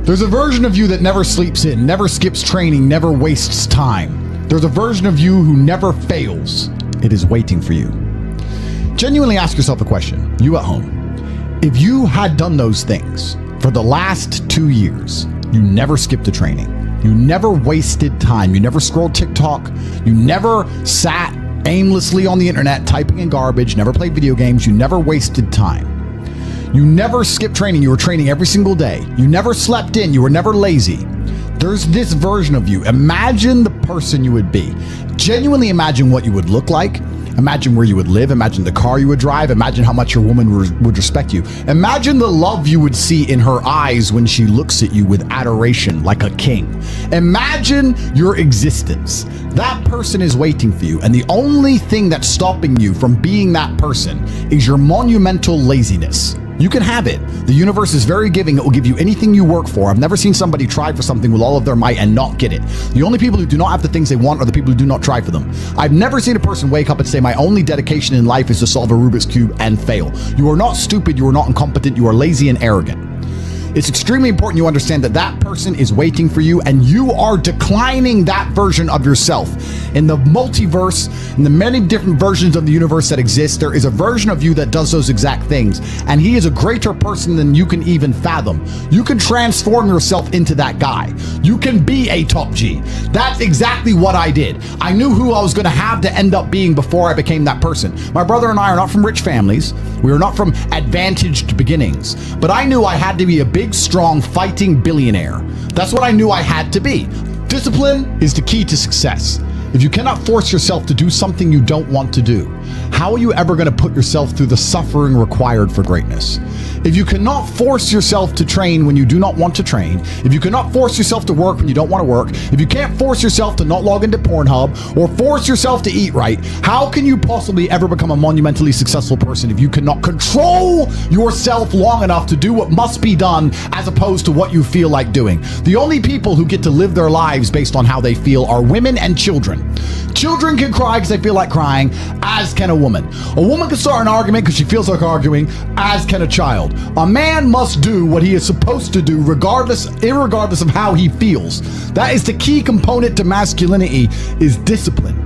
There's a version of you that never sleeps in, never skips training, never wastes time. There's a version of you who never fails. It is waiting for you. Genuinely ask yourself a question, you at home. If you had done those things for the last 2 years, you never skipped a training, you never wasted time, you never scrolled TikTok, you never sat aimlessly on the internet typing in garbage, never played video games, you never wasted time. You never skipped training, you were training every single day. You never slept in, you were never lazy. There's this version of you. Imagine the person you would be. Genuinely imagine what you would look like. Imagine where you would live. Imagine the car you would drive. Imagine how much your woman would respect you. Imagine the love you would see in her eyes when she looks at you with adoration like a king. Imagine your existence. That person is waiting for you, and the only thing that's stopping you from being that person is your monumental laziness. You can have it. The universe is very giving. It will give you anything you work for. I've never seen somebody try for something with all of their might and not get it. The only people who do not have the things they want are the people who do not try for them. I've never seen a person wake up and say, my only dedication in life is to solve a Rubik's Cube and fail. You are not stupid. You are not incompetent. You are lazy and arrogant. It's extremely important you understand that that person is waiting for you, and you are declining that version of yourself. In the multiverse, in the many different versions of the universe that exist, there is a version of you that does those exact things, and he is a greater person than you can even fathom. You can transform yourself into that guy. You can be a top G. That's exactly what I did. I knew who I was going to have to end up being before I became that person. My brother and I are not from rich families. We are not from advantaged beginnings, but I knew I had to be a big, strong, fighting billionaire. That's what I knew I had to be. Discipline is the key to success. If you cannot force yourself to do something you don't want to do, how are you ever going to put yourself through the suffering required for greatness? If you cannot force yourself to train when you do not want to train, if you cannot force yourself to work when you don't want to work, if you can't force yourself to not log into Pornhub or force yourself to eat right, how can you possibly ever become a monumentally successful person if you cannot control yourself long enough to do what must be done as opposed to what you feel like doing? The only people who get to live their lives based on how they feel are women and children. Children can cry because they feel like crying, as can a woman. A woman can start an argument because she feels like arguing, as can a child. A man must do what he is supposed to do irregardless of how he feels. That is the key component to masculinity, is discipline.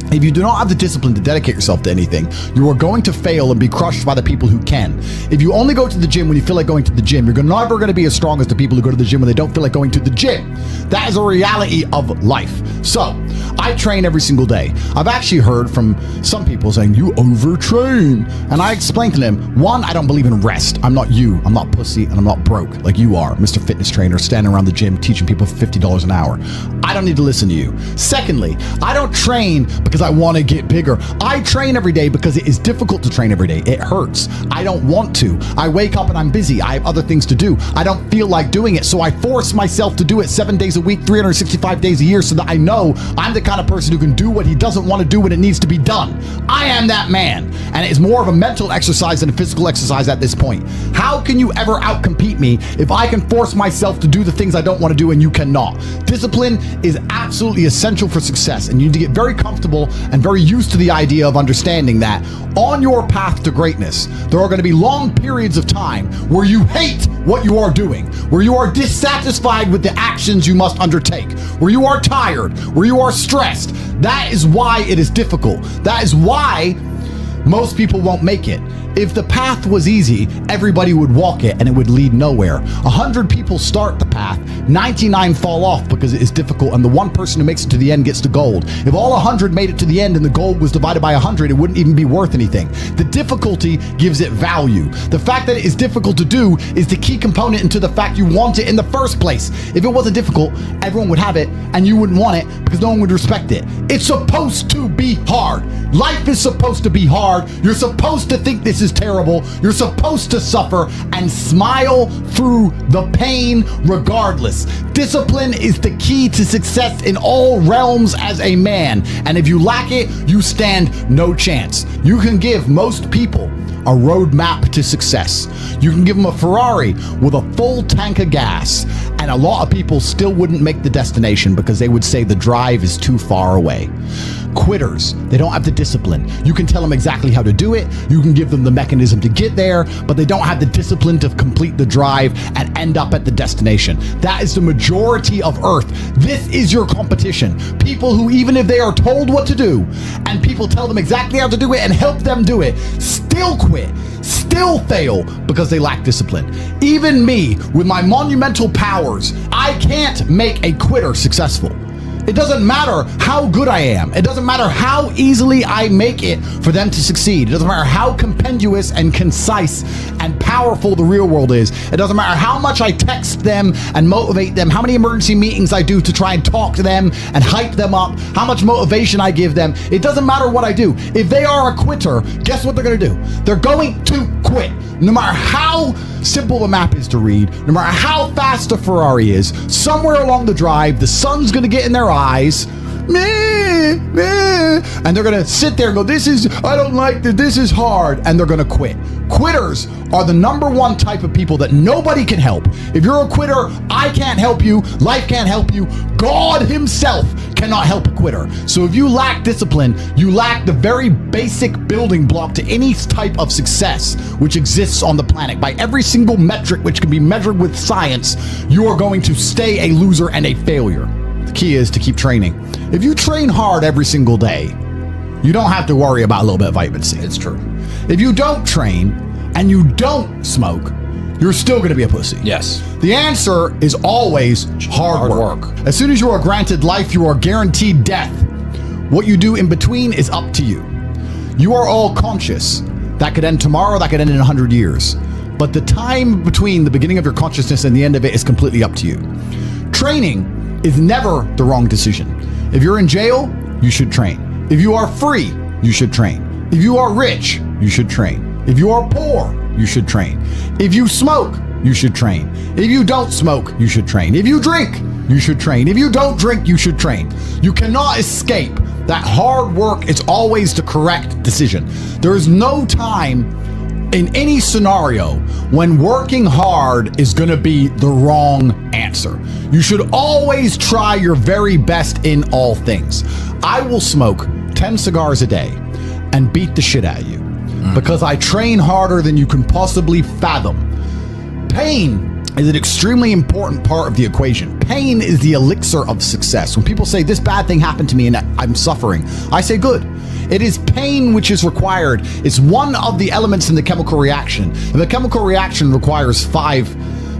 If you do not have the discipline to dedicate yourself to anything, you are going to fail and be crushed by the people who can. If you only go to the gym when you feel like going to the gym, you're never going to be as strong as the people who go to the gym when they don't feel like going to the gym. That is a reality of life. So, I train every single day. I've actually heard from some people saying, you overtrain. And I explained to them, one, I don't believe in rest. I'm not you. I'm not pussy, and I'm not broke like you are, Mr. Fitness Trainer, standing around the gym teaching people for $50 an hour. I don't need to listen to you. Secondly, I don't train because I want to get bigger. I train every day because it is difficult to train every day. It hurts. I don't want to. I wake up and I'm busy. I have other things to do. I don't feel like doing it, so I force myself to do it 7 days a week, 365 days a year, so that I know I'm the kind of person who can do what he doesn't want to do when it needs to be done. I am that man, and it is more of a mental exercise than a physical exercise at this point. How can you ever outcompete me if I can force myself to do the things I don't want to do and you cannot? Discipline is absolutely essential for success, and you need to get very comfortable and very used to the idea of understanding that on your path to greatness, there are going to be long periods of time where you hate what you are doing, where you are dissatisfied with the actions you must undertake, where you are tired, where you are stressed. That is why it is difficult. That is why most people won't make it. If the path was easy, everybody would walk it and it would lead nowhere. 100 people start the path, 99 fall off because it is difficult, and the one person who makes it to the end gets the gold. If all 100 made it to the end and the gold was divided by 100, it wouldn't even be worth anything. The difficulty gives it value. The fact that it is difficult to do is the key component into the fact you want it in the first place. If it wasn't difficult, everyone would have it and you wouldn't want it because no one would respect it. It's supposed to be hard. Life is supposed to be hard. You're supposed to think this is terrible. You're supposed to suffer and smile through the pain regardless. Discipline is the key to success in all realms as a man, and if you lack it, you stand no chance. You can give most people a roadmap to success. You can give them a Ferrari with a full tank of gas, and a lot of people still wouldn't make the destination because they would say the drive is too far away. quitters. They don't have the discipline. You can tell them exactly how to do it. You can give them the mechanism to get there, but they don't have the discipline to complete the drive and end up at the destination. That is the majority of Earth. This is your competition. People who, even if they are told what to do and people tell them exactly how to do it and help them do it, still quit, still fail because they lack discipline. Even me, with my monumental powers, I can't make a quitter successful. It doesn't matter how good I am. It doesn't matter how easily I make it for them to succeed. It doesn't matter how compendious and concise and powerful the real world is. It doesn't matter how much I text them and motivate them, how many emergency meetings I do to try and talk to them and hype them up, how much motivation I give them. It doesn't matter what I do. If they are a quitter, guess what they're going to do? They're going to quit. No matter how simple the map is to read, no matter how fast the Ferrari is, somewhere along the drive, the sun's going to get in their eyes, and they're going to sit there and go, I don't like this is hard, and they're going to quit. Quitters are the number one type of people that nobody can help. If you're a quitter, I can't help you, life can't help you, God himself cannot help a quitter. So if you lack discipline, you lack the very basic building block to any type of success which exists on the planet. By every single metric which can be measured with science, you are going to stay a loser and a failure. The key is to keep training. If you train hard every single day, you don't have to worry about a little bit of vitamin C. It's true. If you don't train and you don't smoke, you're still going to be a pussy. Yes. The answer is always hard work. As soon as you are granted life, you are guaranteed death. What you do in between is up to you. You are all conscious. That could end tomorrow, that could end in 100 years. But the time between the beginning of your consciousness and the end of it is completely up to you. Training is never the wrong decision. If you're in jail, you should train. If you are free, you should train. If you are rich, you should train. If you are poor, you should train. If you smoke, you should train. If you don't smoke, you should train. If you drink, you should train. If you don't drink, you should train. You cannot escape that hard work is always the correct decision. There is no time in any scenario when working hard is going to be the wrong answer. You should always try your very best in all things. I will smoke 10 cigars a day and beat the shit out of you because I train harder than you can possibly fathom. Pain is an extremely important part of the equation. Pain is the elixir of success. When people say this bad thing happened to me and I'm suffering, I say good. It is pain which is required. It's one of the elements in the chemical reaction. If the chemical reaction requires 5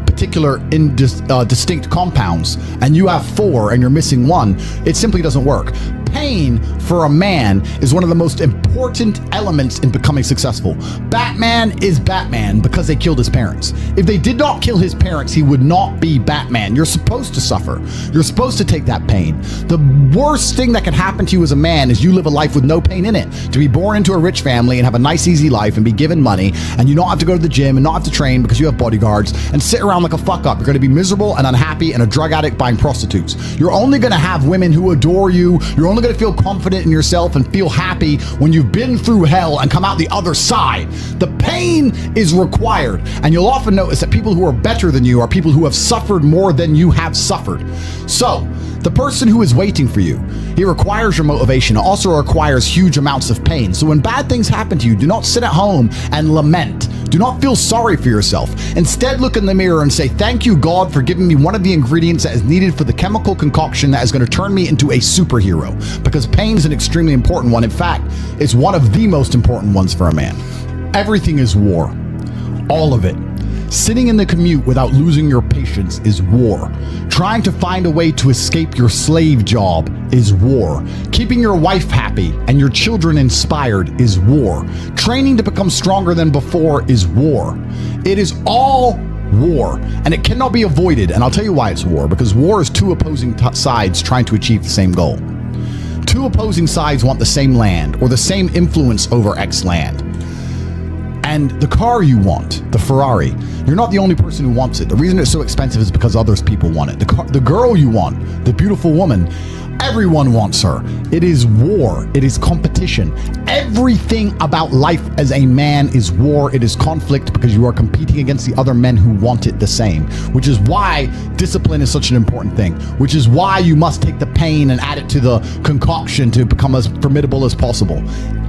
particular distinct compounds and you have 4 and you're missing 1, it simply doesn't work. Pain for a man is one of the most important elements in becoming successful. Batman is Batman because they killed his parents. If they did not kill his parents, he would not be Batman. You're supposed to suffer. You're supposed to take that pain. The worst thing that can happen to you as a man is you live a life with no pain in it. To be born into a rich family and have a nice, easy life and be given money, and you don't have to go to the gym and not have to train because you have bodyguards and sit around like a fuck up. You're going to be miserable and unhappy and a drug addict buying prostitutes. You're only going to have women who adore you. You're only going to feel confident in yourself and feel happy when you've been through hell and come out the other side. The pain is required, and you'll often notice that people who are better than you are people who have suffered more than you have suffered. So the person who is waiting for you, he requires your motivation. It also requires huge amounts of pain. So when bad things happen to you, do not sit at home and lament. Do not feel sorry for yourself. Instead, look in the mirror and say, thank you, God, for giving me one of the ingredients that is needed for the chemical concoction that is going to turn me into a superhero. Because pain is an extremely important one. In fact, it's one of the most important ones for a man. Everything is war. All of it. Sitting in the commute without losing your patience is war. Trying to find a way to escape your slave job is war. Keeping your wife happy and your children inspired is war. Training to become stronger than before is war. It is all war, and it cannot be avoided. And I'll tell you why it's war. Because war is 2 opposing sides trying to achieve the same goal. 2 opposing sides want the same land or the same influence over X land. And the car you want, the Ferrari, you're not the only person who wants it. The reason it's so expensive is because others people want it. The girl you want, the beautiful woman, everyone wants her. It is war. It is competition. Everything about life as a man is war. It is conflict because you are competing against the other men who want it the same, which is why discipline is such an important thing, which is why you must take the pain and add it to the concoction to become as formidable as possible.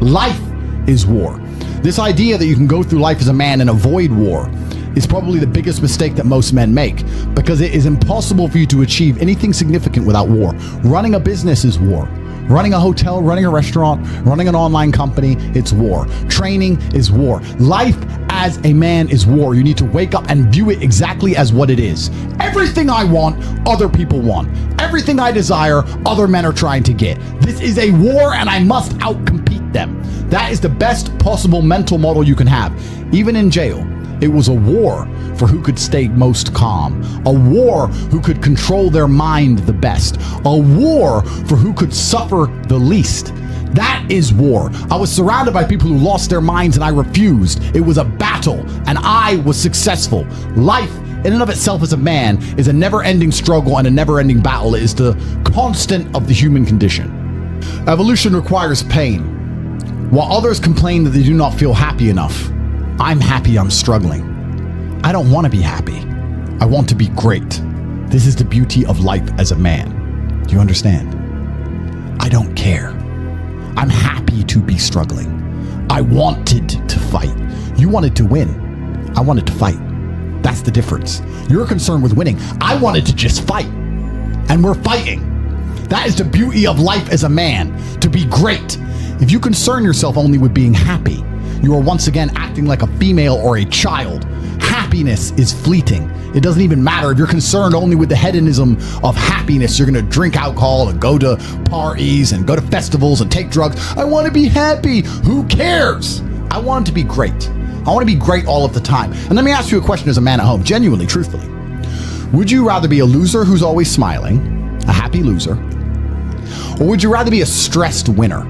Life is war. This idea that you can go through life as a man and avoid war is probably the biggest mistake that most men make, because it is impossible for you to achieve anything significant without war. Running a business is war. Running a hotel, running a restaurant, running an online company, it's war. Training is war. Life as a man is war. You need to wake up and view it exactly as what it is. Everything I want, other people want. Everything I desire, other men are trying to get. This is a war and I must outcompete them. That is the best possible mental model you can have. Even in jail, it was a war for who could stay most calm, a war who could control their mind the best, a war for who could suffer the least. That is war. I was surrounded by people who lost their minds and I refused. It was a battle and I was successful. Life in and of itself as a man is a never-ending struggle and a never-ending battle. It is the constant of the human condition. Evolution requires pain. While others complain that they do not feel happy enough, I'm happy I'm struggling. I don't want to be happy. I want to be great. This is the beauty of life as a man. Do you understand? I don't care. I'm happy to be struggling. I wanted to fight. You wanted to win. I wanted to fight. That's the difference. You're concerned with winning. I wanted to just fight. And we're fighting. That is the beauty of life as a man, to be great. If you concern yourself only with being happy, you are once again acting like a female or a child. Happiness is fleeting. It doesn't even matter if you're concerned only with the hedonism of happiness. You're going to drink alcohol and go to parties and go to festivals and take drugs. I want to be happy. Who cares? I want to be great. I want to be great all of the time. And let me ask you a question as a man at home, genuinely, truthfully. Would you rather be a loser who's always smiling, a happy loser, or would you rather be a stressed winner?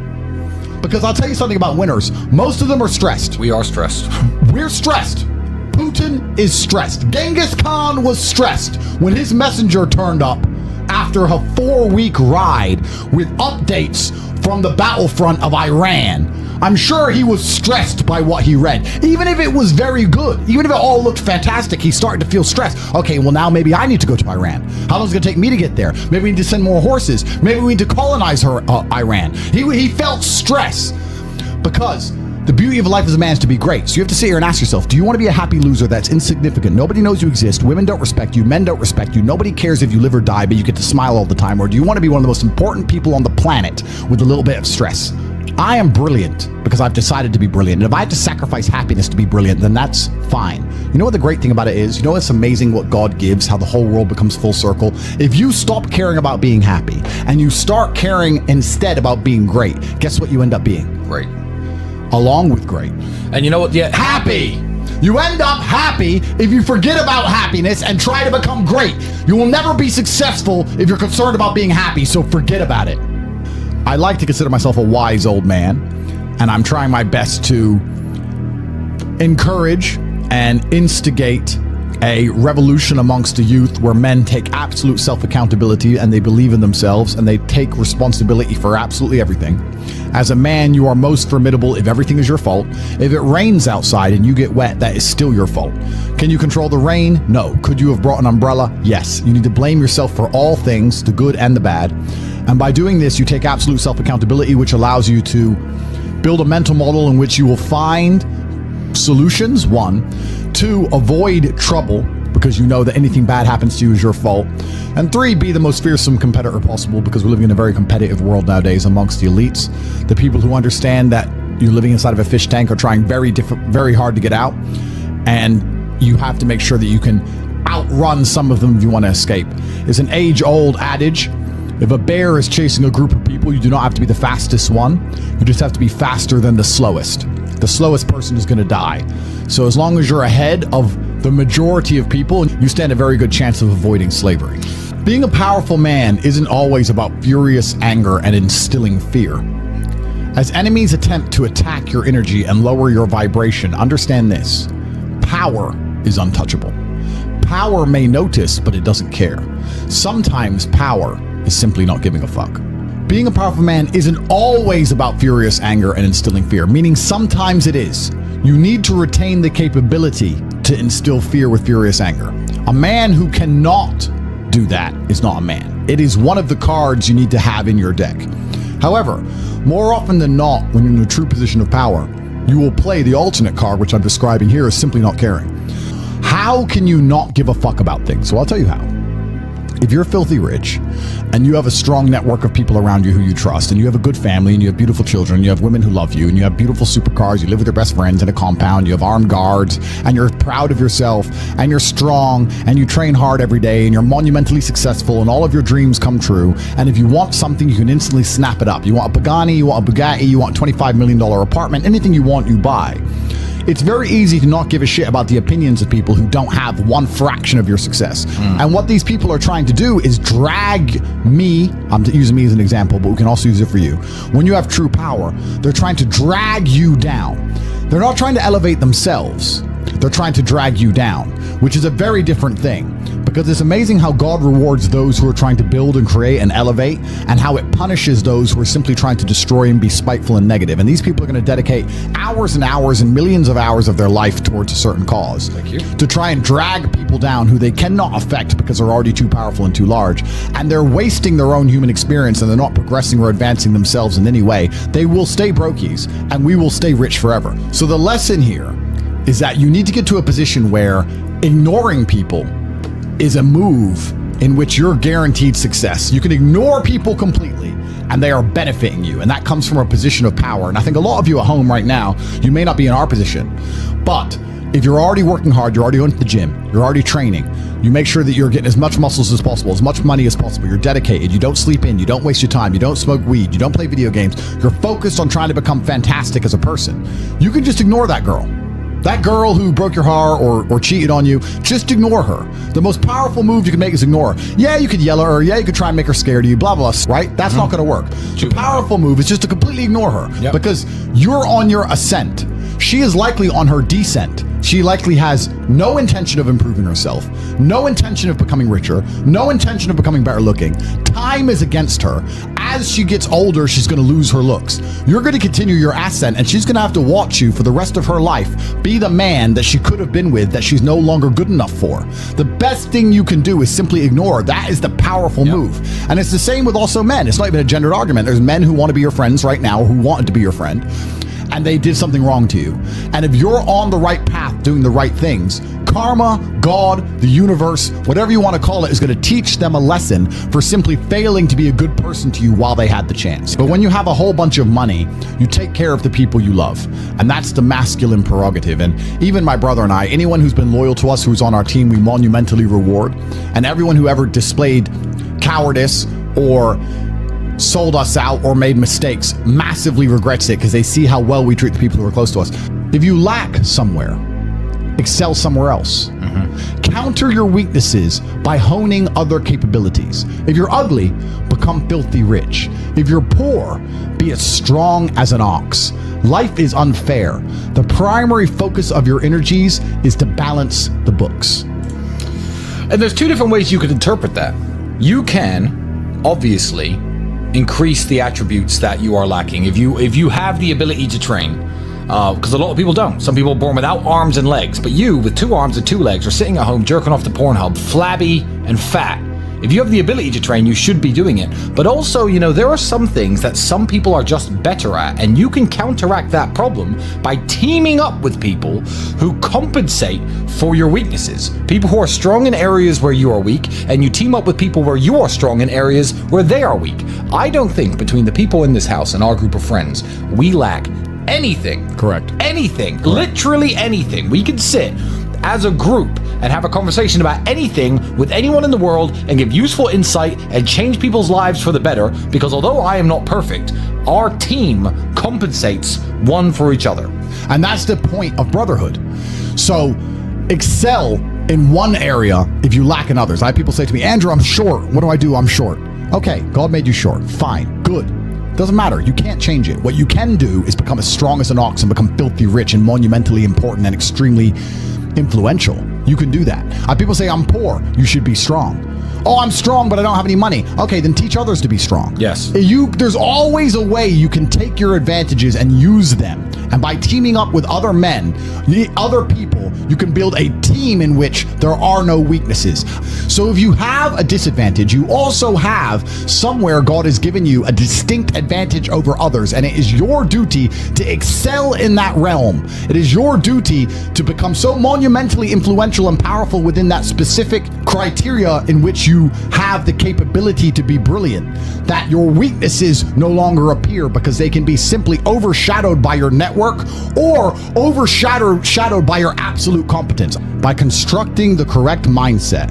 Because I'll tell you something about winners. Most of them are stressed. We are stressed. We're stressed. Putin is stressed. Genghis Khan was stressed when his messenger turned up after a 4-week ride with updates from the battlefront of Iran. I'm sure he was stressed by what he read. Even if it was very good, even if it all looked fantastic, he started to feel stressed. Okay, well now maybe I need to go to Iran. How long is it going to take me to get there? Maybe we need to send more horses. Maybe we need to colonize Iran. He felt stress because the beauty of life as a man is to be great. So you have to sit here and ask yourself, do you want to be a happy loser that's insignificant? Nobody knows you exist. Women don't respect you. Men don't respect you. Nobody cares if you live or die, but you get to smile all the time. Or do you want to be one of the most important people on the planet with a little bit of stress? I am brilliant because I've decided to be brilliant. And if I have to sacrifice happiness to be brilliant, then that's fine. You know what the great thing about it is? You know it's amazing what God gives, how the whole world becomes full circle? If you stop caring about being happy and you start caring instead about being great, guess what you end up being? Great. Along with great. And you know what? Yeah, happy. You end up happy if you forget about happiness and try to become great. You will never be successful if you're concerned about being happy, so forget about it. I like to consider myself a wise old man, and I'm trying my best to encourage and instigate a revolution amongst the youth where men take absolute self-accountability and they believe in themselves and they take responsibility for absolutely everything. As a man, you are most formidable if everything is your fault. If it rains outside and you get wet, that is still your fault. Can you control the rain? No. Could you have brought an umbrella? Yes. You need to blame yourself for all things, the good and the bad. And by doing this, you take absolute self-accountability, which allows you to build a mental model in which you will find solutions, 1, 2, avoid trouble because you know that anything bad happens to you is your fault, and 3, be the most fearsome competitor possible because we're living in a very competitive world nowadays amongst the elites. The people who understand that you're living inside of a fish tank are trying very hard to get out, and you have to make sure that you can outrun some of them if you want to escape. It's an age-old adage. If a bear is chasing a group of people, you do not have to be the fastest one. You just have to be faster than the slowest. The slowest person is going to die. So as long as you're ahead of the majority of people, you stand a very good chance of avoiding slavery. Being a powerful man isn't always about furious anger and instilling fear. As enemies attempt to attack your energy and lower your vibration, understand this: power is untouchable. Power may notice, but it doesn't care. Sometimes power is simply not giving a fuck. Being a powerful man isn't always about furious anger and instilling fear, meaning sometimes it is. You need to retain the capability to instill fear with furious anger. A man who cannot do that is not a man. It is one of the cards you need to have in your deck. However, more often than not, when you're in a true position of power, you will play the alternate card, which I'm describing here as simply not caring. How can you not give a fuck about things? Well, I'll tell you how. If you're filthy rich and you have a strong network of people around you who you trust, and you have a good family, and you have beautiful children, and you have women who love you, and you have beautiful supercars, you live with your best friends in a compound, you have armed guards, and you're proud of yourself, and you're strong, and you train hard every day, and you're monumentally successful, and all of your dreams come true, and if you want something, you can instantly snap it up. You want a Pagani, you want a Bugatti, you want a $25 million apartment, anything you want, you buy. It's very easy to not give a shit about the opinions of people who don't have one fraction of your success. And what these people are trying to do is drag me, I'm using me as an example, but we can also use it for you. When you have true power, they're trying to drag you down. They're not trying to elevate themselves. They're trying to drag you down, which is a very different thing, because it's amazing how God rewards those who are trying to build and create and elevate, and how it punishes those who are simply trying to destroy and be spiteful and negative. And these people are going to dedicate hours and hours and millions of hours of their life towards a certain cause to try and drag people down who they cannot affect because they're already too powerful and too large. And they're wasting their own human experience, and they're not progressing or advancing themselves in any way. They will stay brokies, and we will stay rich forever. So the lesson here is that you need to get to a position where ignoring people is a move in which you're guaranteed success. You can ignore people completely and they are benefiting you, and that comes from a position of power. And I think a lot of you at home right now, you may not be in our position, but if you're already working hard, you're already going to the gym, you're already training, you make sure that you're getting as much muscles as possible, as much money as possible, you're dedicated, you don't sleep in, you don't waste your time, you don't smoke weed, you don't play video games, you're focused on trying to become fantastic as a person, you can just ignore that girl. That girl who broke your heart or cheated on you, just ignore her. The most powerful move you can make is ignore her. Yeah, you could yell at her. Yeah, you could try and make her scared of you, blah, blah, right? That's not going to work. The powerful move is just to completely ignore her because you're on your ascent. She is likely on her descent. She likely has no intention of improving herself, no intention of becoming richer, no intention of becoming better looking. Time is against her. As she gets older, she's going to lose her looks. You're going to continue your ascent, and she's going to have to watch you for the rest of her life be the man that she could have been with that she's no longer good enough for. The best thing you can do is simply ignore her. That is the powerful move. And it's the same with also men. It's not even a gendered argument. There's men who want to be your friends right now, who wanted to be your friend, and they did something wrong to you. And if you're on the right path doing the right things, karma, God, the universe, whatever you want to call it, is going to teach them a lesson for simply failing to be a good person to you while they had the chance. But when you have a whole bunch of money, you take care of the people you love. And that's the masculine prerogative. And even my brother and I, anyone who's been loyal to us, who's on our team, we monumentally reward. And everyone who ever displayed cowardice or sold us out or made mistakes massively regrets it, because they see how well we treat the people who are close to us. If you lack somewhere, excel somewhere else. Counter your weaknesses by honing other capabilities. If you're ugly, become filthy rich. If you're poor, be as strong as an ox. Life is unfair. The primary focus of your energies is to balance the books. And there's two different ways you could interpret that. You can, obviously, increase the attributes that you are lacking. If you have the ability to train, because a lot of people don't. Some people are born without arms and legs, but you, with 2 arms and 2 legs, are sitting at home jerking off the Pornhub, flabby and fat. If you have the ability to train, you should be doing it. But also, there are some things that some people are just better at, and you can counteract that problem by teaming up with people who compensate for your weaknesses. People who are strong in areas where you are weak, and you team up with people where you are strong in areas where they are weak. I don't think between the people in this house and our group of friends, we lack anything. Correct. Anything. Correct. Literally anything. We can sit as a group and have a conversation about anything with anyone in the world and give useful insight and change people's lives for the better, because although I am not perfect, our team compensates one for each other. And that's the point of brotherhood. So excel in one area if you lack in others. I have people say to me, Andrew, I'm short. What do I do? I'm short. Okay, God made you short. Fine. Good. Doesn't matter. You can't change it. What you can do is become as strong as an ox and become filthy rich and monumentally important and extremely influential. You can do that. People say, I'm poor. You should be strong. Oh, I'm strong, but I don't have any money. Okay, then teach others to be strong. Yes. There's always a way you can take your advantages and use them. And by teaming up with other men, other people, you can build a team in which there are no weaknesses. So if you have a disadvantage, you also have somewhere God has given you a distinct advantage over others. And it is your duty to excel in that realm. It is your duty to become so monumentally influential and powerful within that specific criteria in which you have the capability to be brilliant, that your weaknesses no longer appear because they can be simply overshadowed by your network or overshadowed by your absolute competence. By constructing the correct mindset,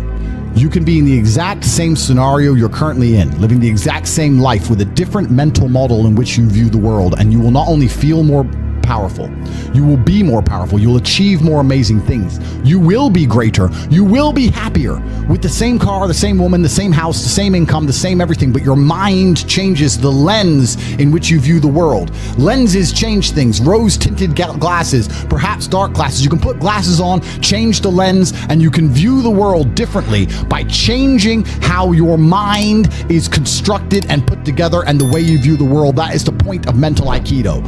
you can be in the exact same scenario you're currently in, living the exact same life with a different mental model in which you view the world, and you will not only feel more powerful, you will be more powerful, you'll achieve more amazing things, you will be greater, you will be happier with the same car, the same woman, the same house, the same income, the same everything, but your mind changes the lens in which you view the world. Lenses change things. Rose-tinted glasses, perhaps dark glasses. You can put glasses on, change the lens, and you can view the world differently by changing how your mind is constructed and put together and the way you view the world. That is the point of mental Aikido.